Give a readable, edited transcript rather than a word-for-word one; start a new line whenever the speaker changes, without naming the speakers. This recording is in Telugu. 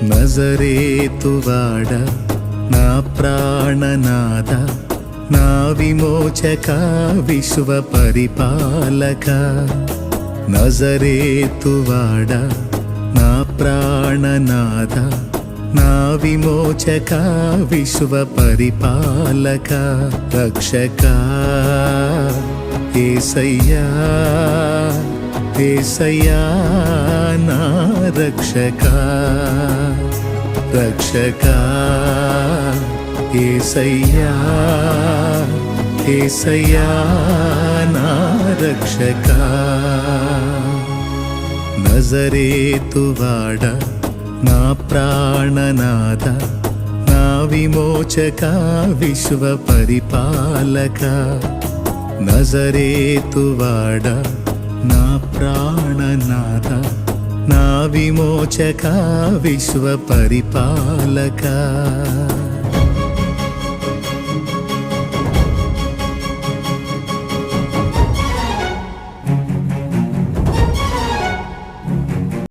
నజరేతువాడ నా ప్రాణనాథ నా విమోచక విశ్వ పరిపాలక నజరేతువాడ నా ప్రాణనాథ నా విమోచక విశ్వ పరిపాలక రక్షక యేసయ్యా యేసయ్యా నా రక్షక రక్షక యేసయ్యా యేసయ్యా నా రక్షక నజరేతువాడ నా ప్రాణనాథ నా విమోచక విశ్వ పరిపాలక నజరేతువాడ నా ప్రాణనాథ నా విమోచక విశ్వ పరిపాలక